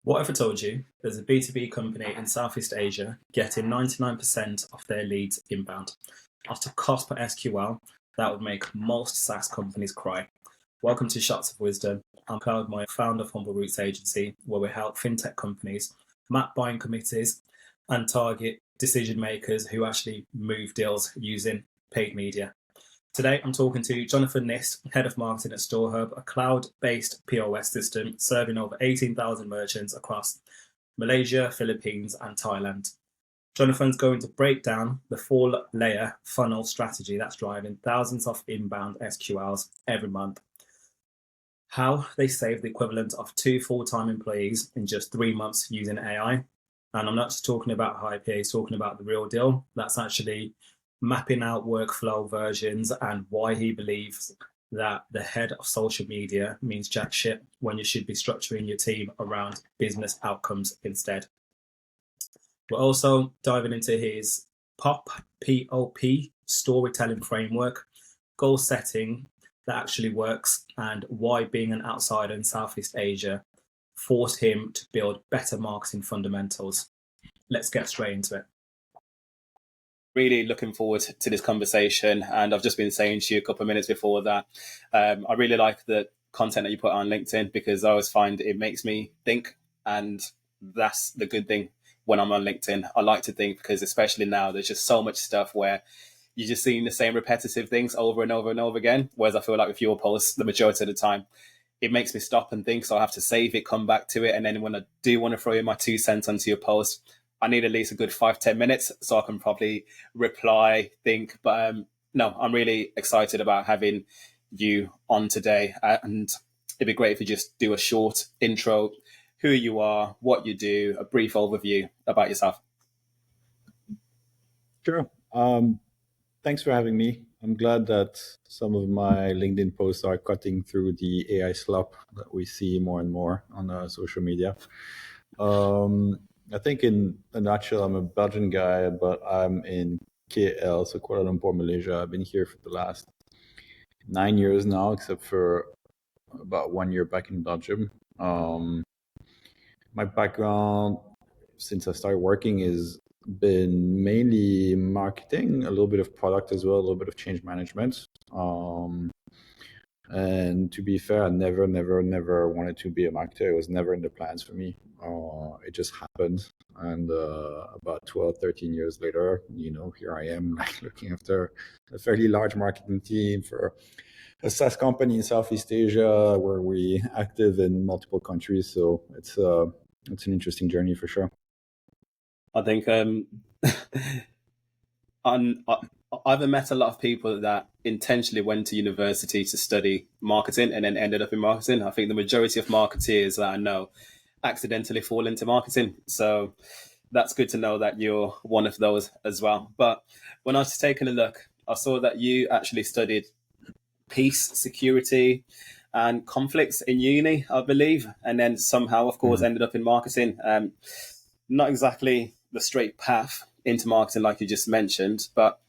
What if I told you there's a B2B company in Southeast Asia getting 99% of their leads inbound? At a cost per SQL, that would make most SaaS companies cry. Welcome to Shots of Wisdom. I'm Cloud, my founder of Humble Roots Agency, where we help fintech companies map buying committees and target decision makers who actually move deals using paid media. Today, I'm talking to Jonathan Nyst, Head of Marketing at StoreHub, a cloud-based POS system serving over 18,000 merchants across Malaysia, Philippines, and Thailand. Jonathan's going to break down the four-layer funnel strategy that's driving thousands of inbound SQLs every month, how they save the equivalent of 2 full-time employees in just 3 months using AI. And I'm not just talking about hype here, he's talking about the real deal. That's actually mapping out workflow versions and why he believes that the head of social media means jack shit when you should be structuring your team around business outcomes instead. We're also diving into his POP storytelling framework, goal setting that actually works, and why being an outsider in Southeast Asia forced him to build better marketing fundamentals. Let's get straight into it. Really looking forward to this conversation, and I've just been saying to you a couple of minutes before that I really like the content that you put on LinkedIn, because I always find it makes me think, and that's the good thing when I'm on LinkedIn. I like to think, because especially now there's just so much stuff where you're just seeing the same repetitive things over and over and over again, whereas I feel like with your posts, the majority of the time it makes me stop and think, so I have to save it, come back to it, and then when I do want to throw in my 2 cents onto your post, I need at least a good 5-10 minutes so I can probably reply, think. But no, I'm really excited about having you on today. And it'd be great if you just do a short intro, who you are, what you do, a brief overview about yourself. Sure. Thanks for having me. I'm glad that some of my LinkedIn posts are cutting through the AI slop that we see more and more on social media. I think in a nutshell, I'm a Belgian guy, but I'm in KL, so Kuala Lumpur, Malaysia. I've been here for the last 9 years now, except for about 1 year back in Belgium. My background since I started working has been mainly marketing, a little bit of product as well, a little bit of change management. And to be fair, I never wanted to be a marketer. It was never in the plans for me. It just happened. And about 12, 13 years later, here I am, like looking after a fairly large marketing team for a SaaS company in Southeast Asia, where we active in multiple countries. So it's an interesting journey for sure. I think I've met a lot of people that intentionally went to university to study marketing and then ended up in marketing. I think the majority of marketeers that I know accidentally fall into marketing. So that's good to know that you're one of those as well. But when I was taking a look, I saw that you actually studied peace, security, and conflicts in uni, I believe. And then somehow, of course, ended up in marketing. Not exactly the straight path into marketing like you just mentioned, but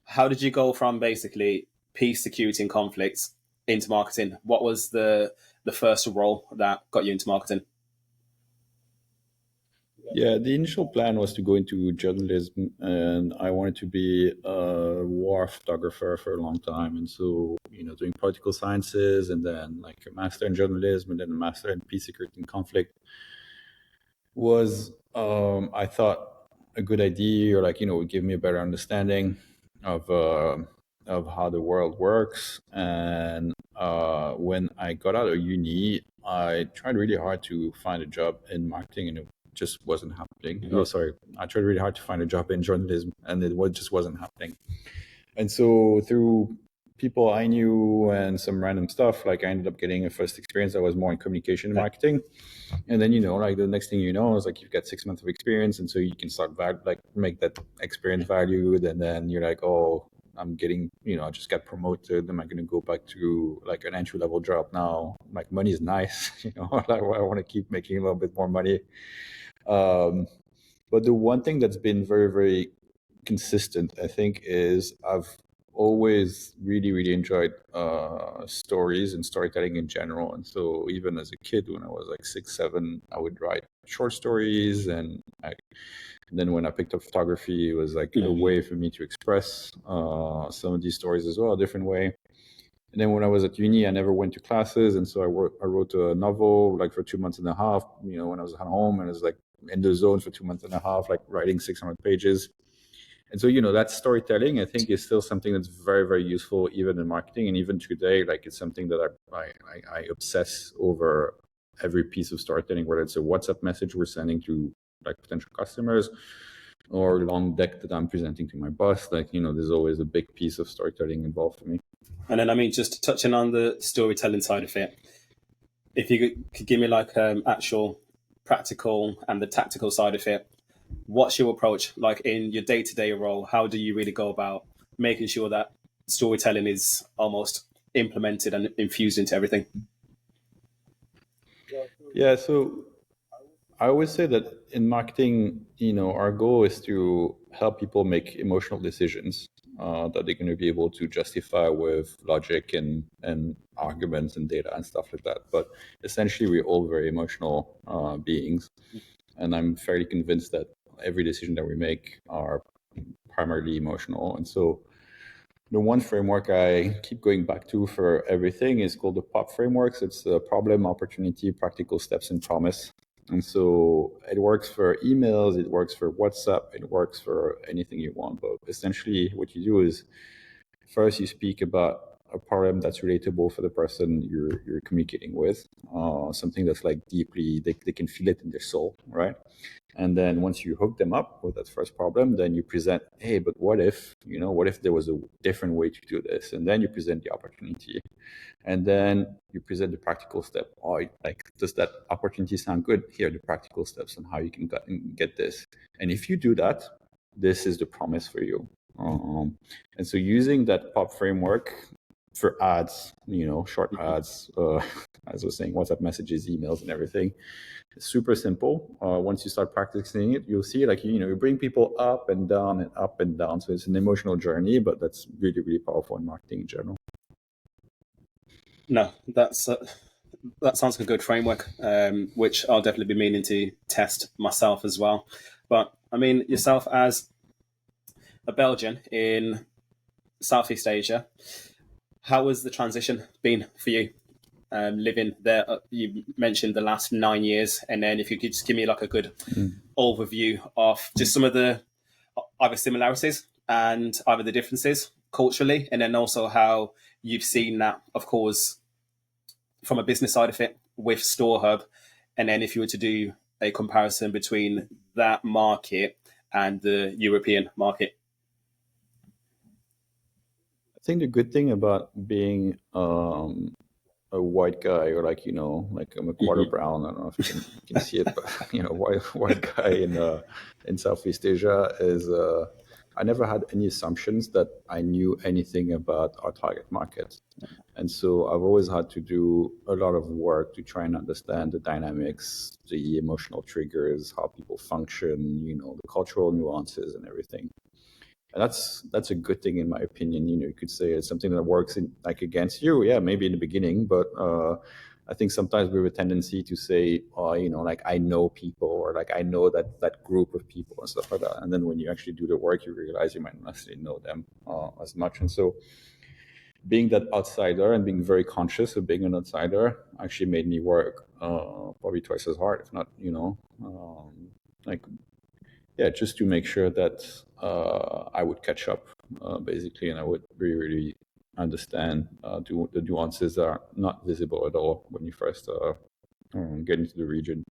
how did you go from basically peace, security, and conflicts into marketing? What was the first role that got you into marketing? Yeah, the initial plan was to go into journalism, and I wanted to be a war photographer for a long time. And so, doing political sciences and then like a master in journalism and then a master in peace, security, and conflict was, I thought, a good idea, or would give me a better understanding of how the world works. And when I got out of uni, I tried really hard to find a job in marketing, and it just wasn't happening. I tried really hard to find a job in journalism, and it just wasn't happening. And so through people I knew and some random stuff, I ended up getting a first experience that was more in communication and marketing. And then, the next thing you know is you've got 6 months of experience. And so you can start make that experience valued. And then you're like, oh, I'm getting, I just got promoted. Am I going to go back to an entry level job now? Money is nice, I want to keep making a little bit more money. But the one thing that's been very, very consistent, I think, is I've always really enjoyed stories and storytelling in general. And so even as a kid, when I was like 6, 7, I would write short stories. And then when I picked up photography, it was like a way for me to express some of these stories as well, a different way. And then when I was at uni, I never went to classes. And so I wrote a novel like for 2 months and a half, when I was at home, and I was like in the zone for 2 months and a half, like writing 600 pages. And so, that storytelling, I think, is still something that's very useful, even in marketing. And even today, like, it's something that I obsess over every piece of storytelling, whether it's a WhatsApp message we're sending to like potential customers or long deck that I'm presenting to my boss. Like, there's always a big piece of storytelling involved for me. And then, just touching on the storytelling side of it, if you could give me like actual practical and the tactical side of it, what's your approach like in your day-to-day role? How do you really go about making sure that storytelling is almost implemented and infused into everything? Yeah, so I always say that in marketing, our goal is to help people make emotional decisions that they're going to be able to justify with logic and arguments and data and stuff like that. But essentially, we're all very emotional beings. And I'm fairly convinced that every decision that we make are primarily emotional. And so the one framework I keep going back to for everything is called the POP framework. So it's problem, opportunity, practical steps, and promise. And so it works for emails, it works for WhatsApp, it works for anything you want. But essentially what you do is first you speak about a problem that's relatable for the person you're communicating with, something that's like deeply, they can feel it in their soul, right? And then once you hook them up with that first problem, then you present, hey, but what if there was a different way to do this? And then you present the opportunity. And then you present the practical step. Oh, like, does that opportunity sound good? Here are the practical steps on how you can get this. And if you do that, this is the promise for you. And so using that POP framework for ads, short ads, as I was saying, WhatsApp messages, emails, and everything, it's super simple. Once you start practicing it, you'll see like, you bring people up and down and up and down. So it's an emotional journey, but that's really powerful in marketing in general. No, that sounds like a good framework, which I'll definitely be meaning to test myself as well. But I mean, yourself as a Belgian in Southeast Asia, how has the transition been for you? Living there, you mentioned the last 9 years, and then if you could just give me like a good overview of just some of the either similarities and either the differences culturally, and then also how you've seen that, of course, from a business side of it with StoreHub, and then if you were to do a comparison between that market and the European market. I think the good thing about being a white guy, or like, like I'm a quarter brown, I don't know if you can see it, but white guy in Southeast Asia is I never had any assumptions that I knew anything about our target market. And so I've always had to do a lot of work to try and understand the dynamics, the emotional triggers, how people function, the cultural nuances and everything. And that's a good thing in my opinion. You could say it's something that works in like against you. Yeah, maybe in the beginning, but I think sometimes we have a tendency to say, oh, like I know people, or like I know that group of people and stuff like that. And then when you actually do the work, you realize you might not necessarily know them as much. And so being that outsider and being very conscious of being an outsider actually made me work probably twice as hard, if not, just to make sure that I would catch up, basically, and I would really understand the nuances that are not visible at all when you first get into the region.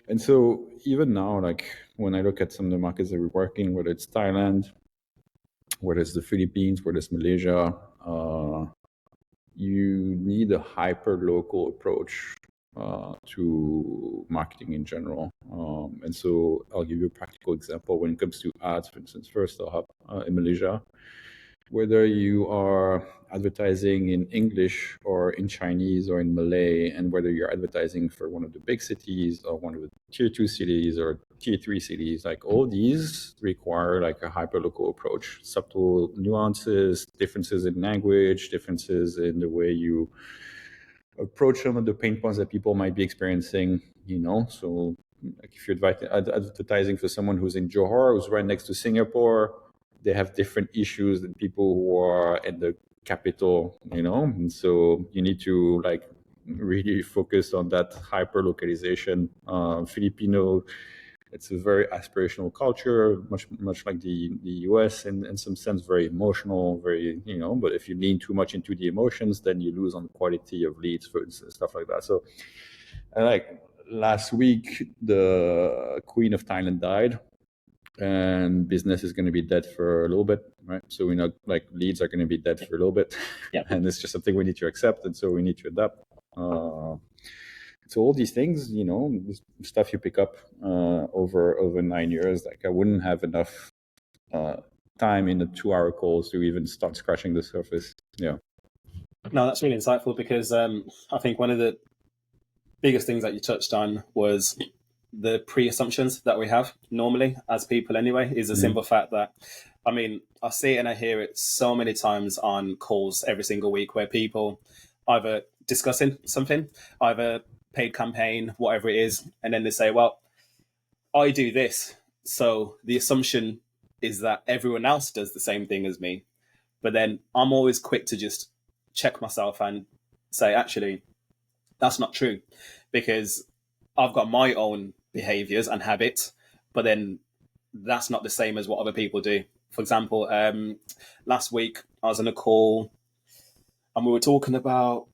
And so even now, like when I look at some of the markets that we're working, whether it's Thailand, whether it's the Philippines, whether it's Malaysia, you need a hyper-local approach to marketing in general. And so I'll give you a practical example when it comes to ads, for instance, first StoreHub in Malaysia. Whether you are advertising in English or in Chinese or in Malay, and whether you're advertising for one of the big cities or one of the tier 2 cities or tier 3 cities, like all these require like a hyper-local approach, subtle nuances, differences in language, differences in the way you approach some of the pain points that people might be experiencing, So like if you're advertising for someone who's in Johor, who's right next to Singapore, they have different issues than people who are in the capital, And so you need to like really focus on that hyper-localization. Filipino, it's a very aspirational culture, much like the US, in some sense, very emotional, very, but if you lean too much into the emotions, then you lose on the quality of leads, for instance, stuff like that. So like last week, the Queen of Thailand died, and business is going to be dead for a little bit, right? So we know like leads are going to be dead for a little bit, and it's just something we need to accept, and so we need to adapt. So all these things, stuff you pick up over 9 years. Like I wouldn't have enough time in the 2-hour calls to even start scratching the surface. Yeah. No, that's really insightful, because I think one of the biggest things that you touched on was the pre-assumptions that we have normally as people anyway, is a simple fact that, I see it and I hear it so many times on calls every single week, where people either discussing something, either paid campaign, whatever it is, and then they say, well, I do this, so the assumption is that everyone else does the same thing as me. But then I'm always quick to just check myself and say, actually, that's not true, because I've got my own behaviors and habits, but then that's not the same as what other people do. For example, last week I was on a call and we were talking about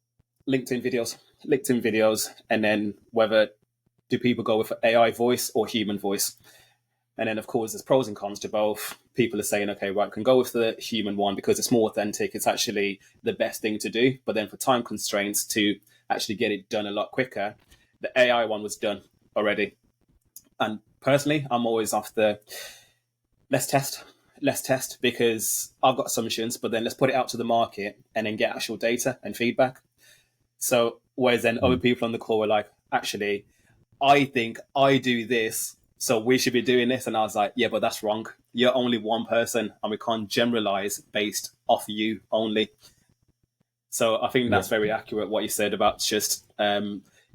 LinkedIn videos, and then whether do people go with AI voice or human voice. And then, of course, there's pros and cons to both. People are saying, okay, right, I can go with the human one because it's more authentic. It's actually the best thing to do. But then for time constraints, to actually get it done a lot quicker, the AI one was done already. And personally, I'm always off the let's test, because I've got assumptions, but then let's put it out to the market and then get actual data and feedback. So whereas then other people on the call were like, actually, I think I do this, so we should be doing this. And I was like, yeah, but that's wrong. You're only one person and we can't generalize based off you only. So I think that's very accurate what you said about just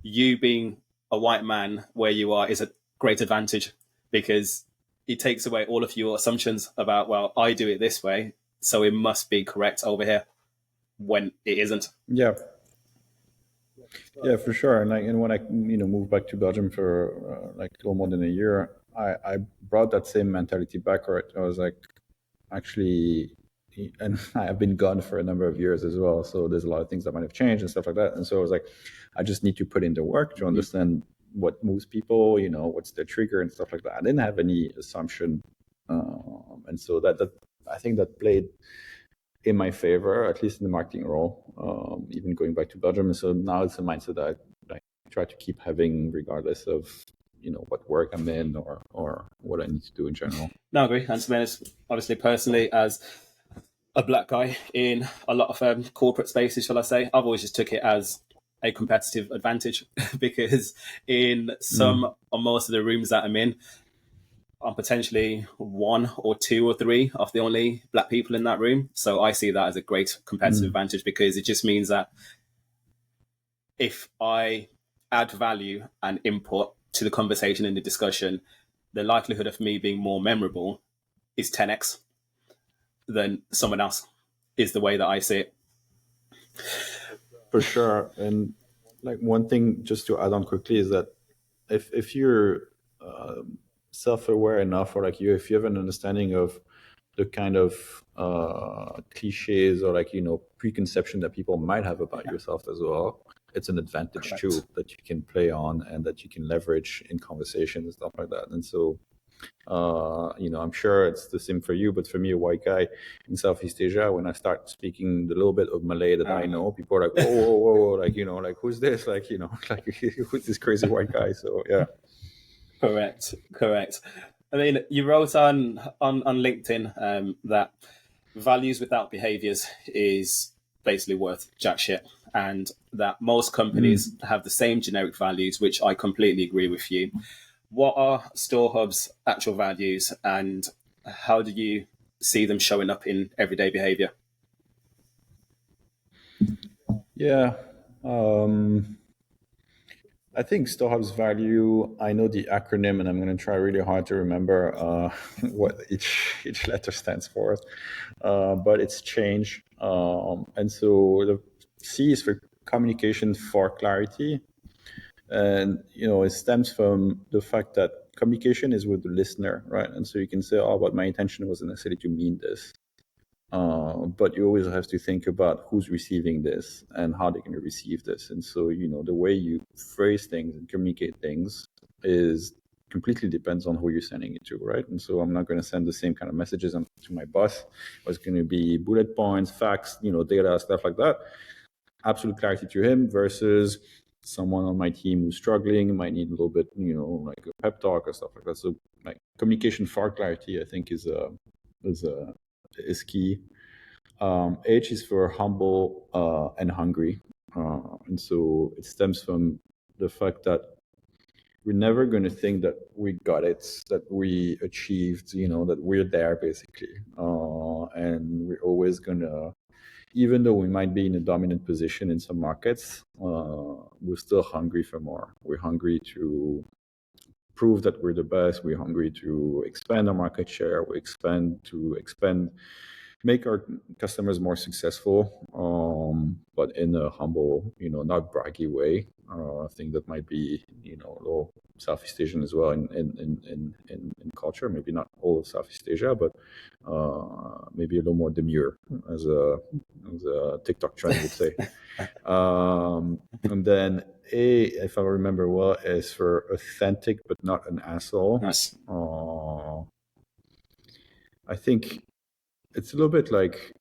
you being a white man where you are is a great advantage, because it takes away all of your assumptions about, well, I do it this way, so it must be correct over here, when it isn't. Yeah, for sure. And when I moved back to Belgium for like a little more than a year, I brought that same mentality back. Right, I was like, actually, and I've been gone for a number of years as well, so there's a lot of things that might have changed and stuff like that. And so I was like, I just need to put in the work to understand what moves people, what's their trigger and stuff like that. I didn't have any assumption, and so that I think that played in my favor, at least in the marketing role, even going back to Belgium. And so now it's a mindset that I try to keep having, regardless of what work I'm in or what I need to do in general. No, I agree. And to be honest, obviously, personally, as a black guy in a lot of corporate spaces, shall I say, I've always just took it as a competitive advantage because in some or most of the rooms that I'm in, I'm potentially 1 or 2 or 3 of the only black people in that room. So I see that as a great competitive advantage, because it just means that if I add value and input to the conversation and the discussion, the likelihood of me being more memorable is 10x than someone else, is the way that I see it. For sure. And like one thing just to add on quickly is that if you're self-aware enough, or like if you have an understanding of the kind of cliches or like preconception that people might have about yourself as well, it's an advantage too that you can play on and that you can leverage in conversations and stuff like that. And so I'm sure it's the same for you, but for me, a white guy in Southeast Asia, when I start speaking the little bit of Malay that I know, people are like, whoa, like, like, who's this? Like, like, who's this crazy white guy? So, yeah. Correct. I mean, you wrote on LinkedIn that values without behaviors is basically worth jack shit, and that most companies have the same generic values, which I completely agree with you. what are StoreHub's actual values, and how do you see them showing up in everyday behavior? Yeah. I think StoreHub's value, I know the acronym, and I'm going to try really hard to remember what each letter stands for, but it's change. And so the C is for communication for clarity. And, it stems from the fact that communication is with the listener, right? And so you can say, oh, but my intention wasn't necessarily to mean this. But you always have to think about who's receiving this and how they're going to receive this. And so, the way you phrase things and communicate things is completely depends on who you're sending it to, right? And so I'm not going to send the same kind of messages to my boss. It's going to be bullet points, facts, data, stuff like that. Absolute clarity to him versus someone on my team who's struggling, might need a little bit, like a pep talk or stuff like that. So like communication for clarity, I think is key. H is for humble and hungry. And so it stems from the fact that we're never going to think that we got it, that we achieved, that we're there basically. And we're always going to, even though we might be in a dominant position in some markets, we're still hungry for more. We're hungry to prove that we're the best. We're hungry to expand our market share. We make our customers more successful, but in a humble, not braggy way. I think that might be, a little Southeast Asian as well in culture. Maybe not all of Southeast Asia, but maybe a little more demure, as a TikTok trend would say. And then A, if I remember well, is for authentic but not an asshole. Nice. I think it's a little bit like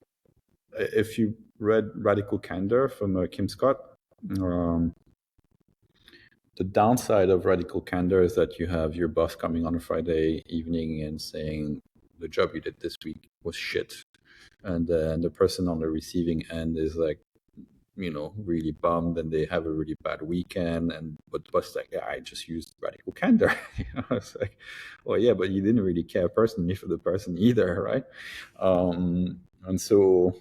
if you read Radical Candor from Kim Scott. The downside of Radical Candor is that you have your boss coming on a Friday evening and saying the job you did this week was shit, and then the person on the receiving end is like, really bummed, and they have a really bad weekend. But the boss is like, yeah, I just used Radical Candor. It's like, well, yeah, but you didn't really care personally for the person either, right? And so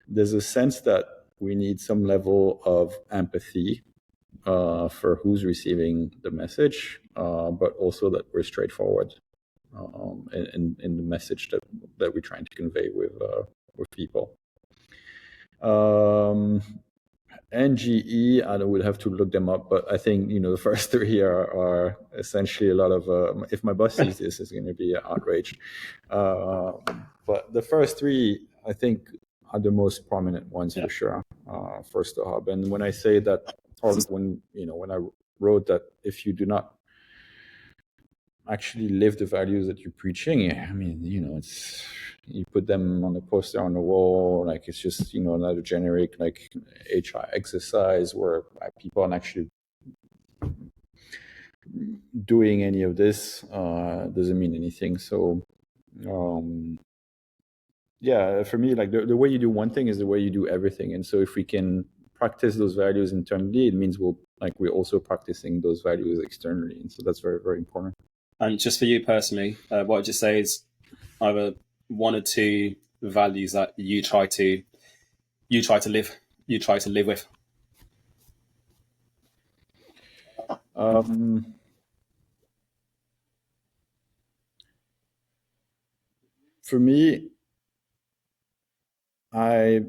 there's a sense that we need some level of empathy for who's receiving the message, but also that we're straightforward in the message that we're trying to convey with people. NGE, I would have to look them up, but I think the first three are essentially a lot of. If my boss sees this, it's going to be outraged. But the first three, I think, are the most prominent ones for sure for StoreHub. And when I say that, or when I wrote that, if you do not actually live the values that you're preaching, I mean, it's, you put them on the poster on the wall, like it's just another generic like HR exercise where people aren't actually doing any of this. Doesn't mean anything. So yeah, for me, like the way you do one thing is the way you do everything. And so if we can practice those values internally, it means we're also practicing those values externally. And so that's very, very important. And just for you personally, what I'd just say is either one or two values that you try to live with. For me,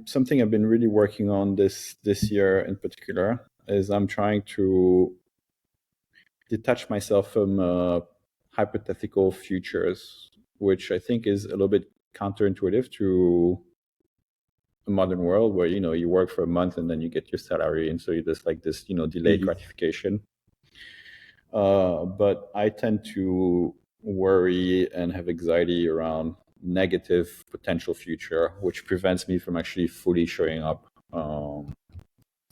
something I've been really working on this year in particular is I'm trying to detach myself from hypothetical futures, which I think is a little bit counterintuitive to the modern world, where you work for a month and then you get your salary, and so you just like this delayed gratification. But I tend to worry and have anxiety around negative potential future, which prevents me from actually fully showing up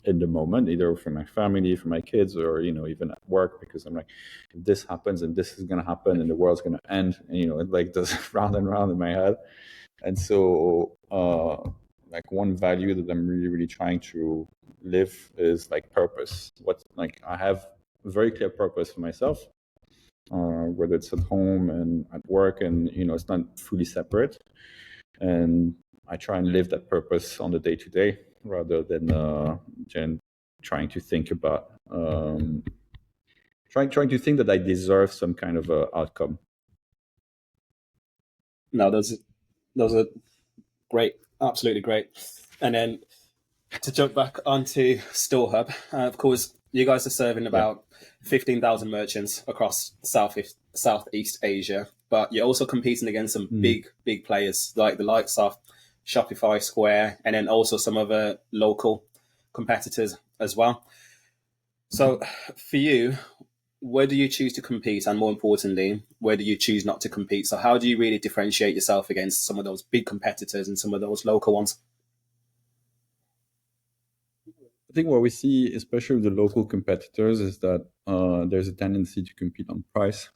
in the moment, either for my family, for my kids, or even at work, because I'm like, if this happens and this is going to happen and the world's going to end, and it like does round and round in my head. And so like one value that I'm really, really trying to live is like purpose. I have a very clear purpose for myself, whether it's at home and at work, and it's not fully separate. And I try and live that purpose on the day to day, rather than trying to think about trying to think that I deserve some kind of outcome. No, those are great, absolutely great. And then to jump back onto StoreHub, of course, you guys are serving about 15,000 merchants across Southeast Asia, but you're also competing against some big players like the likes of Shopify, Square, and then also some other local competitors as well. So for you, where do you choose to compete? And more importantly, where do you choose not to compete? So how do you really differentiate yourself against some of those big competitors and some of those local ones? I think what we see, especially with the local competitors, is that there's a tendency to compete on price.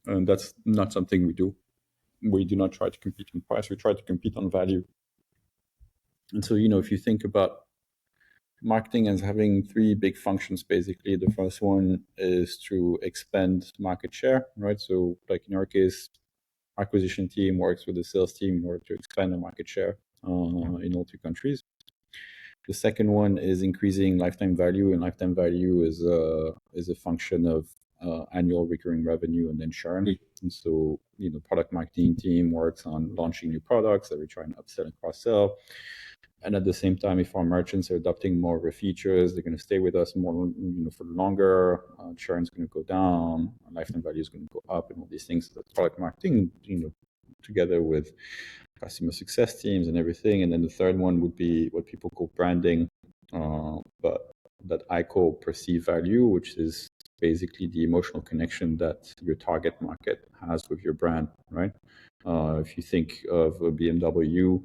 And that's not something we do. We do not try to compete on price. We try to compete on value. And so, if you think about marketing as having three big functions, basically, the first one is to expand market share, right? So like in our case, acquisition team works with the sales team in order to expand the market share in all 2 countries. The second one is increasing lifetime value, and lifetime value is a function of annual recurring revenue and then churn. And so, product marketing team works on launching new products that we're trying to upsell and cross-sell. And at the same time, if our merchants are adopting more of our features, they're going to stay with us more, for longer. Churn is going to go down, lifetime value is going to go up, and all these things. So product marketing, together with customer success teams and everything. And then the third one would be what people call branding, but that I call perceived value, which is basically the emotional connection that your target market has with your brand, right? If you think of a BMW,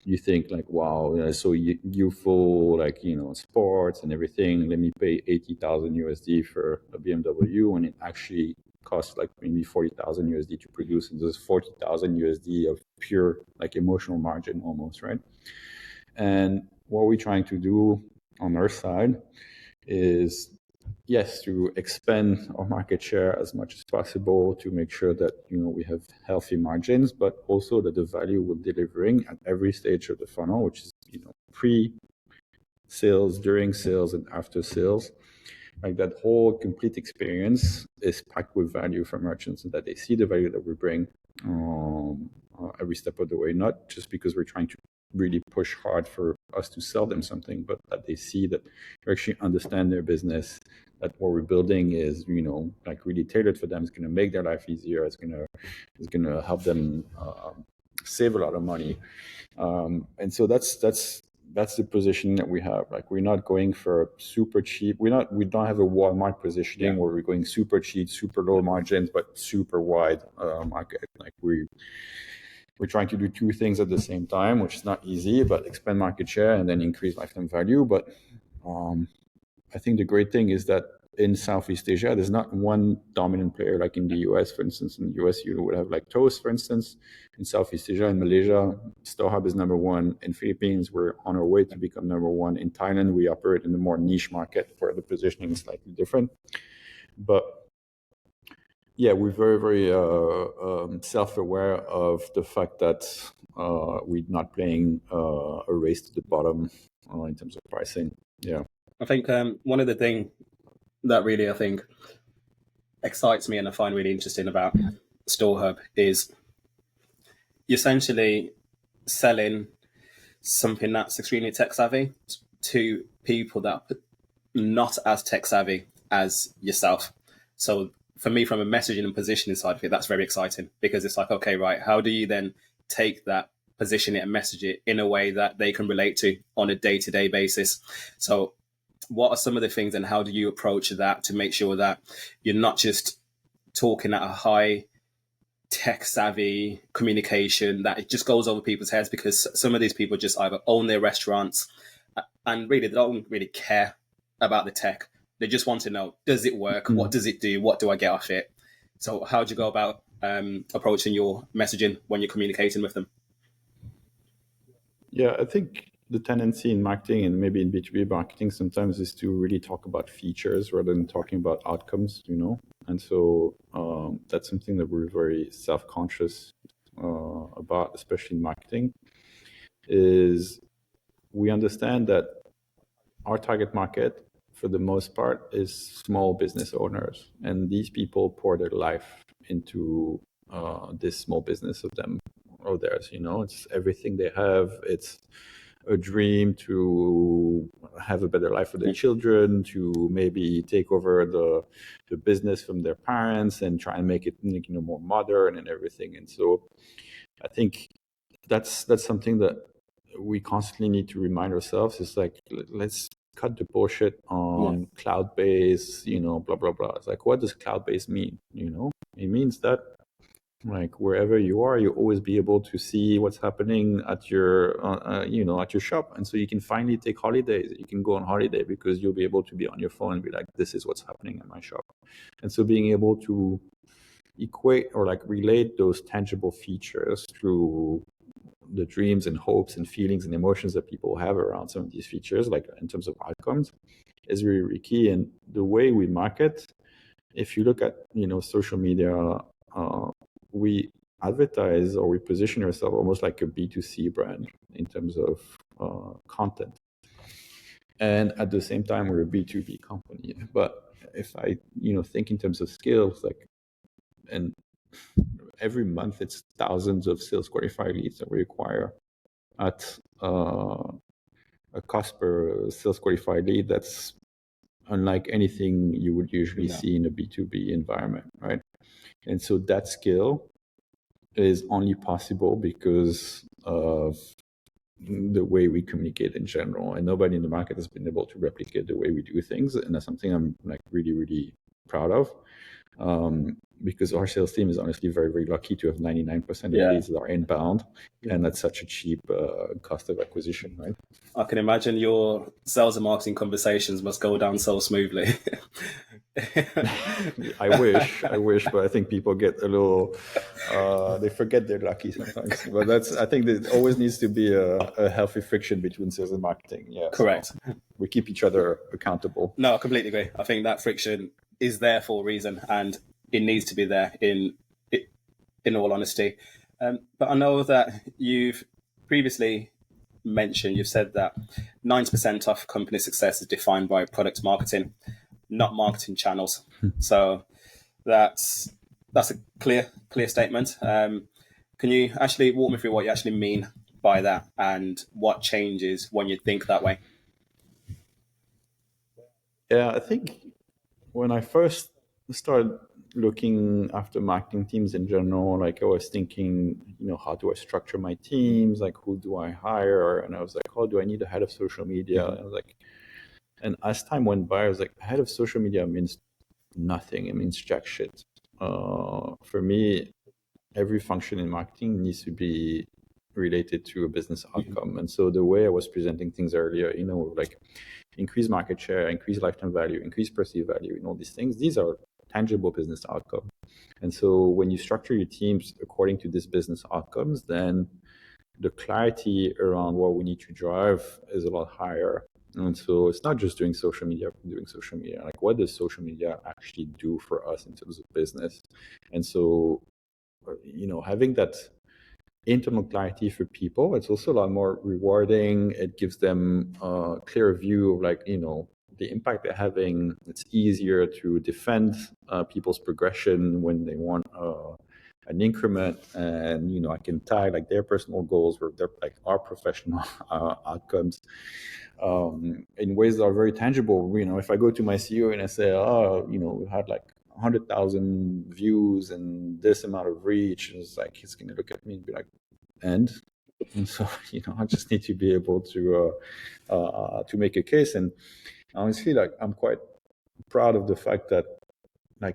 you think like, wow, so youthful, like, sports and everything. Let me pay $80,000 for a BMW, and it actually costs like maybe $40,000 to produce, and there's $40,000 of pure like emotional margin almost, right? And what we're trying to do on our side is, yes, to expand our market share as much as possible, to make sure that we have healthy margins, but also that the value we're delivering at every stage of the funnel, which is pre-sales, during sales, and after sales, like that whole complete experience is packed with value for merchants, and that they see the value that we bring every step of the way, not just because we're trying to really push hard for us to sell them something, but that they see that we actually understand their business, that what we're building is, like really tailored for them. It's going to make their life easier. It's going to help them save a lot of money. And so that's the position that we have. Like, we're not going for super cheap. We don't have a Walmart positioning where we're going super cheap, super low margins, but super wide market. Like we're trying to do 2 things at the same time, which is not easy, but expand market share and then increase lifetime value. But I think the great thing is that in Southeast Asia, there's not one dominant player like in the US. For instance, in the US, you would have like Toast, for instance. In Southeast Asia, in Malaysia, StoreHub is number 1. In Philippines, we're on our way to become number 1. In Thailand, we operate in a more niche market where the positioning is slightly different. But yeah, we're very, very self-aware of the fact that we're not playing a race to the bottom in terms of pricing. Yeah, I think one of the things that really, I think, excites me and I find really interesting about StoreHub is you're essentially selling something that's extremely tech savvy to people that are not as tech savvy as yourself. So for me, from a messaging and positioning side of it, that's very exciting, because it's like, okay, right, how do you then take that, position it and message it in a way that they can relate to on a day-to-day basis? So what are some of the things, and how do you approach that to make sure that you're not just talking at a high tech savvy communication that it just goes over people's heads? Because some of these people just either own their restaurants and really they don't really care about the tech. They just want to know, does it work? What does it do? What do I get off it? So how do you go about approaching your messaging when you're communicating with them? Yeah, I think the tendency in marketing, and maybe in B2B marketing sometimes, is to really talk about features rather than talking about outcomes, And so that's something that we're very self-conscious about, especially in marketing, is we understand that our target market, for the most part, is small business owners. And these people pour their life into this small business of them or theirs. It's everything they have. It's a dream to have a better life for their children, to maybe take over the business from their parents and try and make it more modern and everything. And so I think that's something that we constantly need to remind ourselves. Is like, let's cut the bullshit on cloud-based, blah blah blah. It's like, what does cloud-based mean? It means that like wherever you are, you always be able to see what's happening at your at your shop, and so you can finally take holidays. You can go on holiday because you'll be able to be on your phone and be like, this is what's happening at my shop. And so being able to equate or like relate those tangible features through the dreams and hopes and feelings and emotions that people have around some of these features, like in terms of outcomes, is really, really key. And the way we market, if you look at social media, we advertise or we position ourselves almost like a B2C brand in terms of content. And at the same time, we're a B2B company. But if I think in terms of skills, like, and every month it's thousands of sales qualified leads that we acquire at a cost per sales qualified lead that's unlike anything you would usually see in a B2B environment, right? And so that skill is only possible because of the way we communicate in general, and nobody in the market has been able to replicate the way we do things, and that's something I'm like really, really proud of. Because our sales team is honestly very, very lucky to have 99% of leads that are inbound, and that's such a cheap cost of acquisition, right? I can imagine your sales and marketing conversations must go down so smoothly. I wish, but I think people get a little, they forget they're lucky sometimes. But I think there always needs to be a healthy friction between sales and marketing. Yeah, correct. So we keep each other accountable. No, I completely agree. I think that friction is there for a reason, and it needs to be there in all honesty. But I know that you've previously mentioned, you've said that 90% of company success is defined by product marketing, not marketing channels. So that's a clear statement. Can you actually walk me through what you actually mean by that and what changes when you think that way? Yeah, I think when I first started looking after marketing teams in general, like I was thinking, how do I structure my teams? Like, who do I hire? And I was like, oh, do I need a head of social media? And I was like, and as time went by, I was like, head of social media means nothing. It means jack shit. For me, every function in marketing needs to be related to a business outcome. And so the way I was presenting things earlier, like increase market share, increase lifetime value, increase perceived value, and all these things, these are tangible business outcomes. And so when you structure your teams according to these business outcomes, then the clarity around what we need to drive is a lot higher. And so it's not just doing social media. Like, what does social media actually do for us in terms of business? And so, having that internal clarity for people, it's also a lot more rewarding. It gives them a clear view of the impact they're having. It's easier to defend people's progression when they want an increment, and I can tie their personal goals with their our professional outcomes in ways that are very tangible. If I go to my CEO and I say, we had 100,000 views and this amount of reach, it's like he's going to look at me and be like, and so I just need to be able to make a case. And honestly, I'm quite proud of the fact that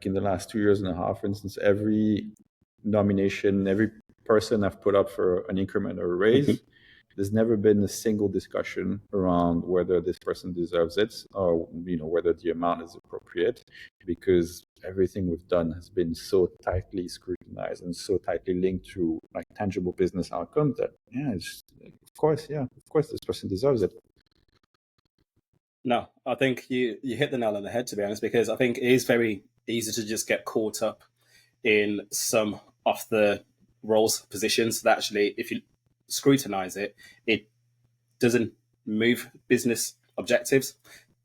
in the last 2.5 years, for instance, every nomination, every person I've put up for an increment or a raise, there's never been a single discussion around whether this person deserves it or whether the amount is appropriate, because everything we've done has been so tightly scrutinized and so tightly linked to tangible business outcomes that of course this person deserves it. No, I think you hit the nail on the head, to be honest, because I think it is very easy to just get caught up in some of the roles, positions that actually, if you scrutinize it, it doesn't move business objectives.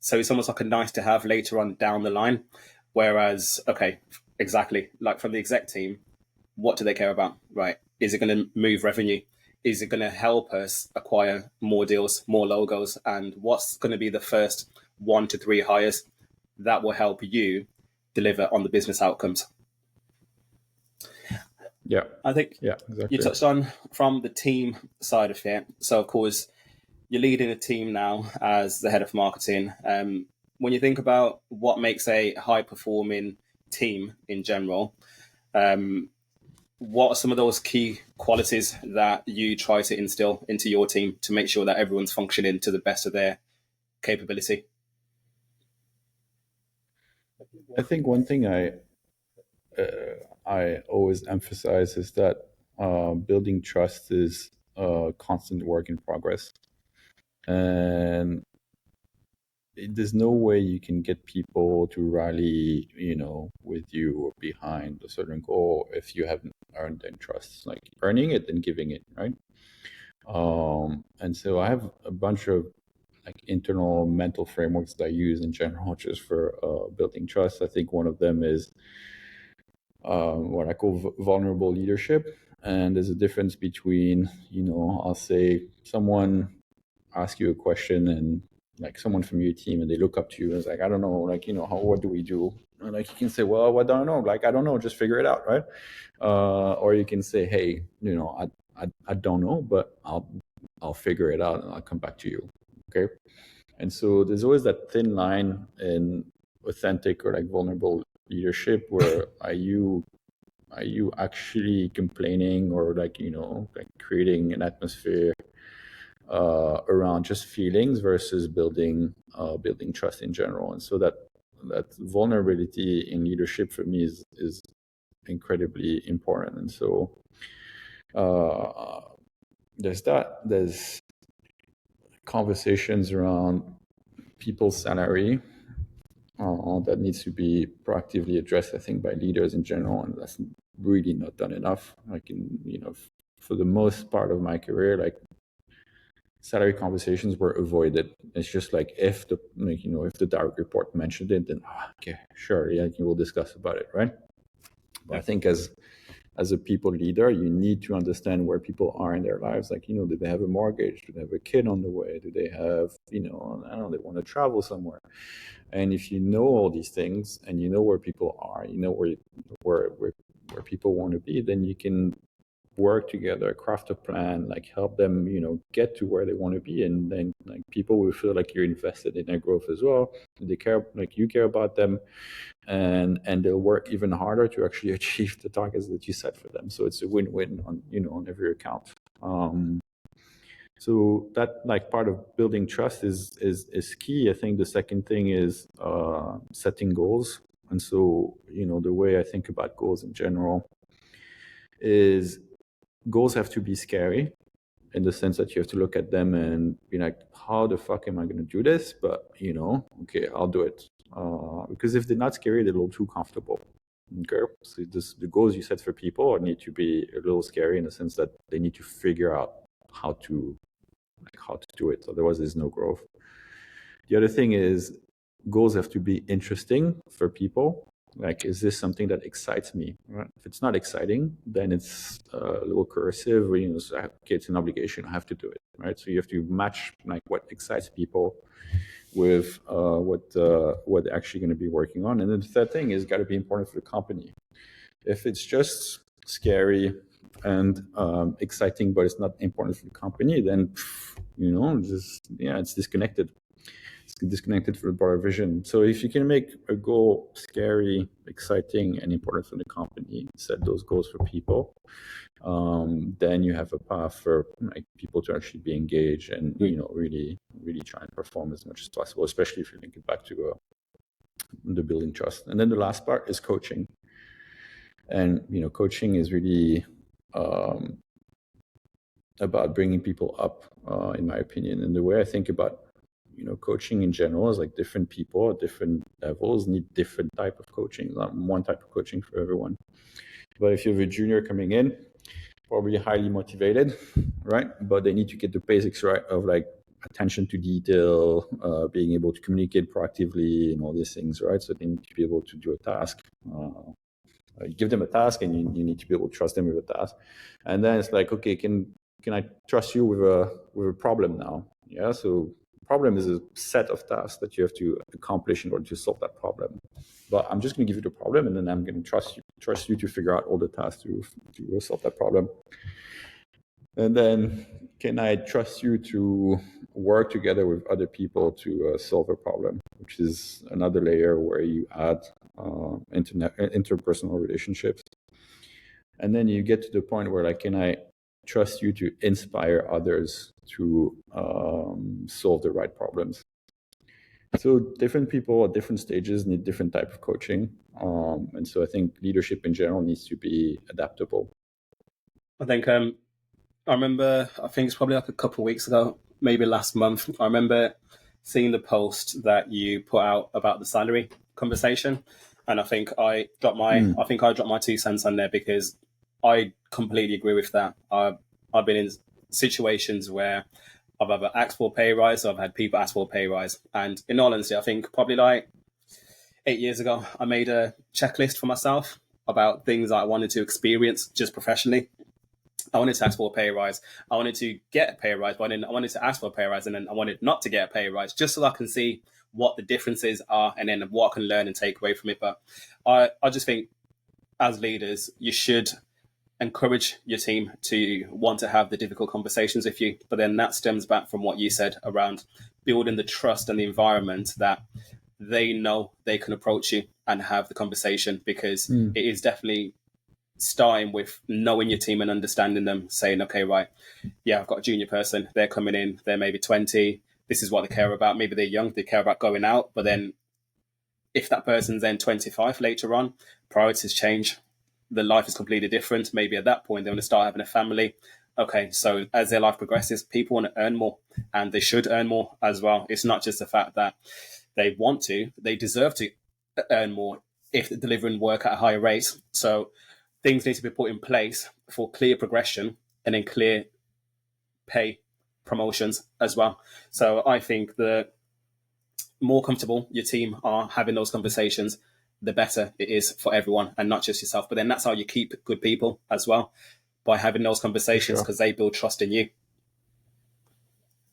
So it's almost like a nice to have later on down the line. Whereas, okay, exactly, like from the exec team, what do they care about, right? Is it going to move revenue? Is it going to help us acquire more deals, more logos? And what's going to be the first 1 to 3 hires that will help you deliver on the business outcomes? Yeah, I think exactly. you touched on from the team side of it. So, of course, you're leading a team now as the head of marketing. When you think about what makes a high-performing team in general, what are some of those key qualities that you try to instill into your team to make sure that everyone's functioning to the best of their capability? I think one thing I always emphasize is that building trust is a constant work in progress, and there's no way you can get people to rally, with you or behind a certain goal if you haven't earned their trust. It's like earning it and giving it, right? And so I have a bunch of like internal mental frameworks that I use in general just for building trust. I think one of them is what I call vulnerable leadership. And there's a difference between, I'll say someone asks you a question and like someone from your team and they look up to you and it's like, I don't know, like, what do we do? And like you can say, well, what do I know? Like, I don't know, just figure it out, right? Or you can say, hey, I don't know, but I'll figure it out and I'll come back to you. Okay. And so there's always that thin line in authentic or like vulnerable leadership where are you actually complaining or like creating an atmosphere around just feelings versus building trust in general. And so that vulnerability in leadership for me is incredibly important. And so there's conversations around people's salary that needs to be proactively addressed, I think, by leaders in general, and that's really not done enough. Like for the most part of my career, like salary conversations were avoided. It's just like if the direct report mentioned it, then okay, sure, yeah, you will discuss about it, right? But I think as a people leader, you need to understand where people are in their lives. Like, do they have a mortgage? Do they have a kid on the way? Do they have, I don't know, they want to travel somewhere? And if you know all these things and you know where people are, where people want to be, then you can work together, craft a plan, like help them, get to where they want to be. And then like people will feel like you're invested in their growth as well. They care, like you care about them, and they'll work even harder to actually achieve the targets that you set for them. So it's a win-win on every account. So that like part of building trust is key. I think the second thing is setting goals. And so, the way I think about goals in general is goals have to be scary in the sense that you have to look at them and be like, how the fuck am I going to do this? But, okay, I'll do it. Because if they're not scary, they're a little too comfortable. Okay, so the goals you set for people need to be a little scary in the sense that they need to figure out how to do it. Otherwise, there's no growth. The other thing is goals have to be interesting for people. Like, is this something that excites me? Right? If it's not exciting, then it's a little coercive. Or, okay, it's an obligation. I have to do it. Right. So you have to match like what excites people with what they're actually going to be working on. And then the third thing is got to be important for the company. If it's just scary and exciting, but it's not important for the company, then it's disconnected. It's disconnected from the broader vision. So if you can make a goal scary, exciting, and important for the company, set those goals for people, then you have a path for like people to actually be engaged and really try and perform as much as possible, especially if you link it back to the building trust. And then the last part is coaching. And coaching is really about bringing people up, in my opinion. And the way I think about coaching in general is like different people at different levels need different type of coaching. Not one type of coaching for everyone. But if you have a junior coming in, probably highly motivated, right? But they need to get the basics right of like attention to detail, being able to communicate proactively and all these things, right? So they need to be able to do a task. You give them a task and you need to be able to trust them with a task. And then it's like, okay, can I trust you with a problem now? Yeah, so problem is a set of tasks that you have to accomplish in order to solve that problem. But I'm just going to give you the problem, and then I'm going to trust you to figure out all the tasks to solve that problem. And then can I trust you to work together with other people to solve a problem, which is another layer where you add interpersonal relationships. And then you get to the point where like, can I trust you to inspire others to solve the right problems? So different people at different stages need different type of coaching. And so I think leadership in general needs to be adaptable. I think I remember, I think it's probably like a couple of weeks ago, maybe last month, I remember seeing the post that you put out about the salary conversation. And I think I dropped my 2 cents on there because I completely agree with that. I've been in situations where I've either asked for a pay rise or I've had people ask for a pay rise. And in all honesty, I think probably like 8 years ago, I made a checklist for myself about things I wanted to experience just professionally. I wanted to ask for a pay rise. I wanted to get a pay rise, but then I wanted to ask for a pay rise, and then I wanted not to get a pay rise, just so I can see what the differences are and then what I can learn and take away from it. But I just think as leaders, you should encourage your team to want to have the difficult conversations with you. But then that stems back from what you said around building the trust and the environment that they know they can approach you and have the conversation, because it is definitely starting with knowing your team and understanding them, saying, okay, right, yeah, I've got a junior person, they're coming in, they're maybe 20, this is what they care about. Maybe they're young, they care about going out. But then if that person's then 25 later on, priorities change. The life is completely different. Maybe at that point, they want to start having a family. Okay, so as their life progresses, people want to earn more, and they should earn more as well. It's not just the fact that they want to, they deserve to earn more if they're delivering work at a higher rate. So things need to be put in place for clear progression and then clear pay promotions as well. So I think the more comfortable your team are having those conversations, the better it is for everyone, and not just yourself. But then that's how you keep good people as well, by having those conversations, because they build trust in you.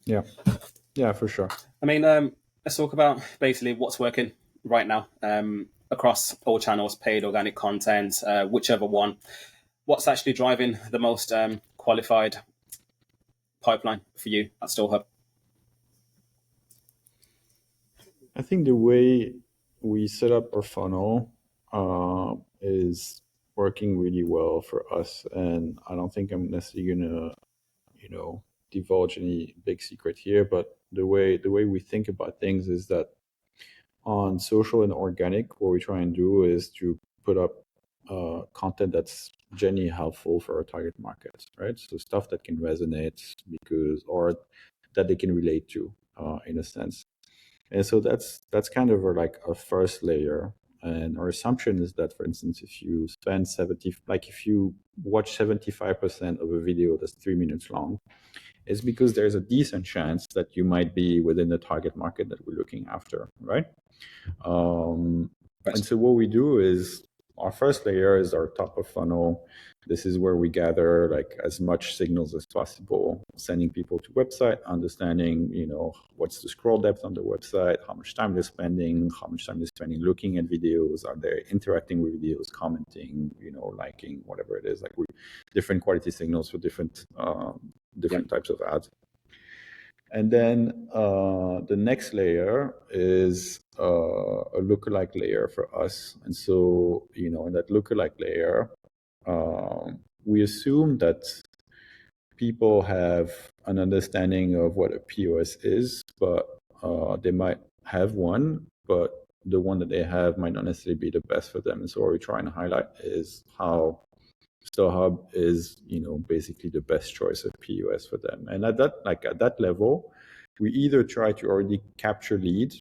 Yeah, for sure. I mean, let's talk about basically what's working right now across all channels, paid, organic content, whichever one. What's actually driving the most qualified pipeline for you at StoreHub? I think the way we set up our funnel is working really well for us, and I don't think I'm necessarily gonna, divulge any big secret here. But the way we think about things is that on social and organic, what we try and do is to put up content that's genuinely helpful for our target markets, right? So stuff that can resonate or that they can relate to in a sense. And so that's kind of our first layer. And our assumption is that, for instance, if you spend if you watch 75% of a video that's 3 minutes long, it's because there's a decent chance that you might be within the target market that we're looking after, right? And so what we do is, our first layer is our top of funnel. This is where we gather as much signals as possible, sending people to website, understanding, what's the scroll depth on the website, how much time they're spending, looking at videos, are they interacting with videos, commenting, liking, whatever it is, different quality signals for different types of ads. And then the next layer is a lookalike layer for us. And so, in that lookalike layer, we assume that people have an understanding of what a POS is, but they might have one, but the one that they have might not necessarily be the best for them. And so what we're trying to highlight is how StoreHub is, basically the best choice of POS for them. And at that level, we either try to already capture leads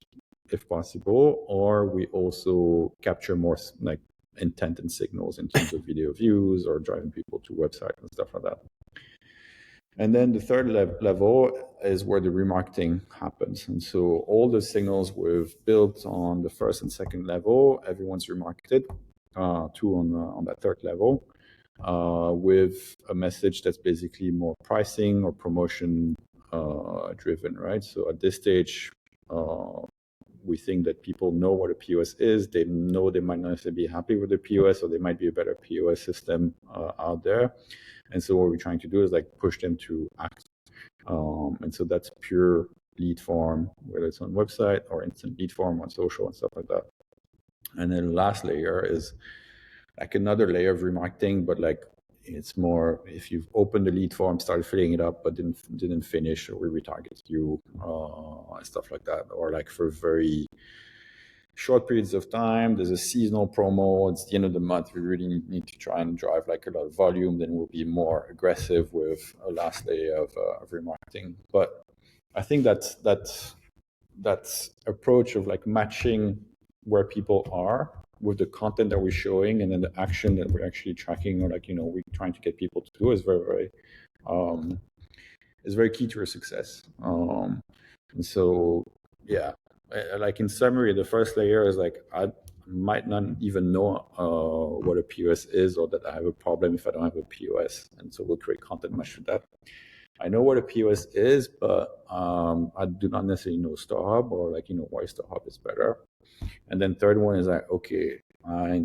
if possible, or we also capture more like intent and signals in terms of video views or driving people to websites and stuff like that. And then the third level is where the remarketing happens. And so all the signals we've built on the first and second level, everyone's remarketed to on that third level with a message that's basically more pricing or promotion driven, right? So at this stage, we think that people know what a POS is. They know they might not necessarily be happy with the POS, or there might be a better POS system out there. And so what we're trying to do is like push them to act. And so that's pure lead form, whether it's on website or instant lead form on social and stuff like that. And then the last layer is like another layer of remarketing, but like it's more if you've opened the lead form, started filling it up, but didn't finish, or we retarget you and stuff like that. Or like for very short periods of time, there's a seasonal promo, it's the end of the month, we really need to try and drive like a lot of volume, then we'll be more aggressive with a last layer of remarketing. But I think that approach of like matching where people are with the content that we're showing and then the action that we're actually tracking, or like, you know, we're trying to get people to do is very key to our success. And so, yeah, like in summary, the first layer is like, I might not even know what a POS is, or that I have a problem if I don't have a POS. And so we'll create content match to that. I know what a POS is, but I do not necessarily know StoreHub, or like, you know, why StoreHub is better. And then third one is like, okay, I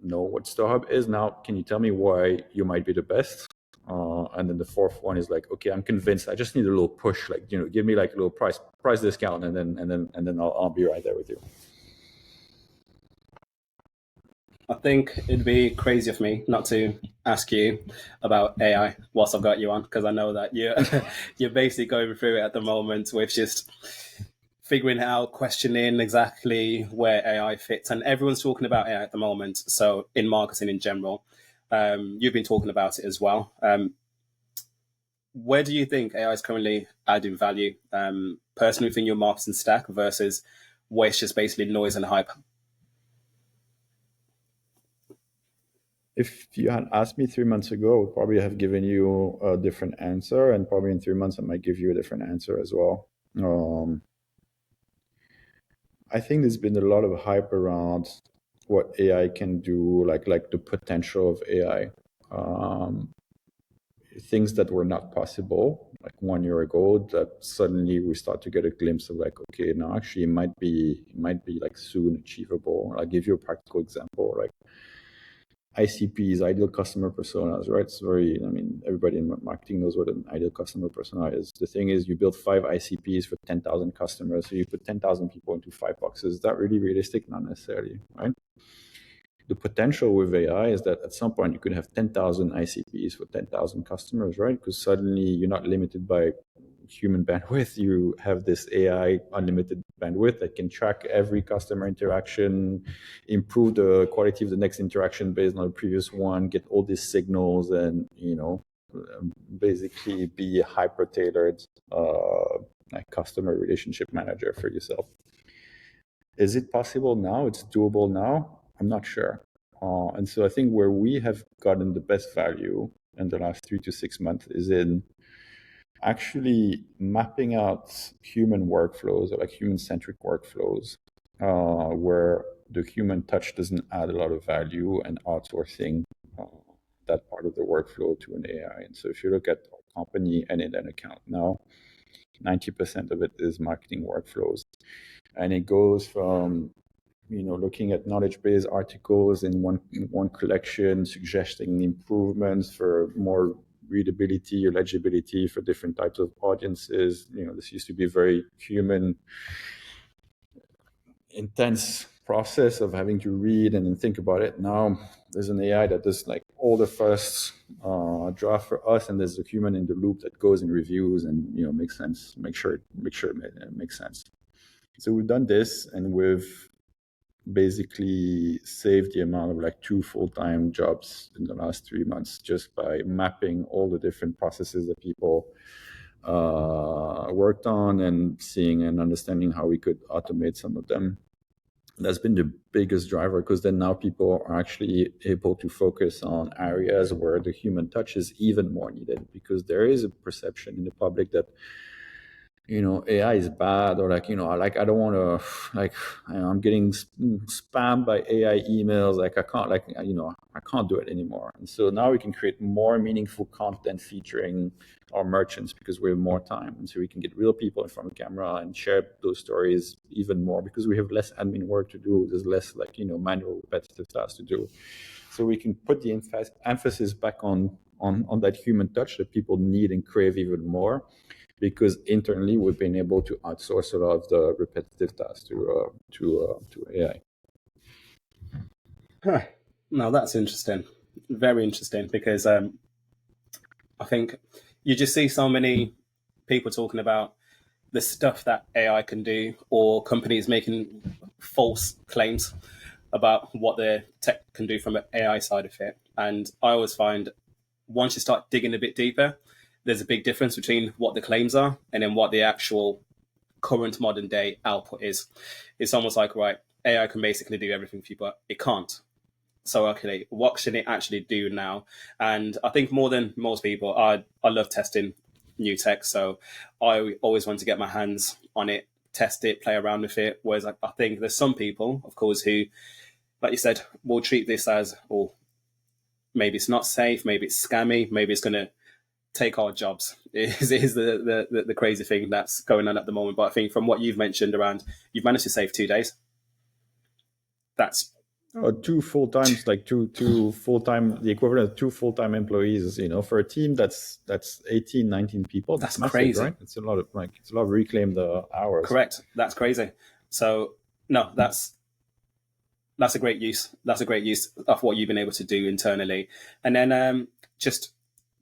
know what StoreHub is. Now, can you tell me why you might be the best? And then the fourth one is like, okay, I'm convinced. I just need a little push, like, you know, give me like a little price discount, and then I'll be right there with you. I think it'd be crazy of me not to ask you about AI whilst I've got you on, because I know that you're basically going through it at the moment with just figuring out, questioning exactly where AI fits, and everyone's talking about AI at the moment. So in marketing in general, you've been talking about it as well. Where do you think AI is currently adding value, personally within your marketing stack versus where it's just basically noise and hype? If you had asked me 3 months ago, I would probably have given you a different answer, and probably in 3 months I might give you a different answer as well. I think there's been a lot of hype around what AI can do, like the potential of AI. Things that were not possible like 1 year ago, that suddenly we start to get a glimpse of like, okay, now actually it might be like soon achievable. I'll give you a practical example, like ICPs, ideal customer personas, right? It's very, I mean, everybody in marketing knows what an ideal customer persona is. The thing is, you build 5 ICPs for 10,000 customers, so you put 10,000 people into 5 boxes. Is that really realistic? Not necessarily, right? The potential with AI is that at some point you could have 10,000 ICPs for 10,000 customers, right? Because suddenly you're not limited by human bandwidth. You have this AI unlimited bandwidth that can track every customer interaction, improve the quality of the next interaction based on the previous one, get all these signals, and, you know, basically be a hyper-tailored like customer relationship manager for yourself. Is it possible now? It's doable now? I'm not sure. And so I think where we have gotten the best value in the last 3 to 6 months is in actually mapping out human workflows, or like human-centric workflows, where the human touch doesn't add a lot of value, and outsourcing that part of the workflow to an AI. And so if you look at our company and in an account now, 90% of it is marketing workflows. And it goes from, you know, looking at knowledge-based articles in one collection, suggesting improvements for more readability or legibility for different types of audiences. You know, this used to be a very human intense process of having to read and then think about it. Now there's an AI that does like all the first draft for us, and there's a human in the loop that goes and reviews and, you know, makes sense, make sure it makes sense. So we've done this, and we've basically saved the amount of like 2 full-time jobs in the last 3 months just by mapping all the different processes that people worked on, and seeing and understanding how we could automate some of them. That's been the biggest driver, because then now people are actually able to focus on areas where the human touch is even more needed, because there is a perception in the public that AI is bad, or like, I don't want to, like, I'm getting spammed by AI emails. Like, I can't, like, I can't do it anymore. And so now we can create more meaningful content featuring our merchants, because we have more time. And so we can get real people in front of the camera and share those stories even more, because we have less admin work to do. There's less, like, manual repetitive tasks to do. So we can put the emphasis back on that human touch that people need and crave even more, because internally we've been able to outsource a lot of the repetitive tasks to AI. Huh. No, that's interesting. Very interesting, because I think you just see so many people talking about the stuff that AI can do, or companies making false claims about what their tech can do from an AI side of it. And I always find once you start digging a bit deeper, there's a big difference between what the claims are and then what the actual current modern day output is. It's almost like, right, AI can basically do everything for you, but it can't. So, okay, what should it actually do now? And I think more than most people, I love testing new tech. So I always want to get my hands on it, test it, play around with it. Whereas I think there's some people, of course, who, like you said, will treat this as, oh, maybe it's not safe, maybe it's scammy, maybe it's going to take our jobs. Is the crazy thing that's going on at the moment. But I think from what you've mentioned around, you've managed to save 2 days. That's two full-time, like two full-time, the equivalent of two full-time employees, for a team that's 18, 19 people. That's massive, crazy. Right? It's a lot of reclaimed hours. Correct. That's crazy. So no, that's a great use. That's a great use of what you've been able to do internally. And then just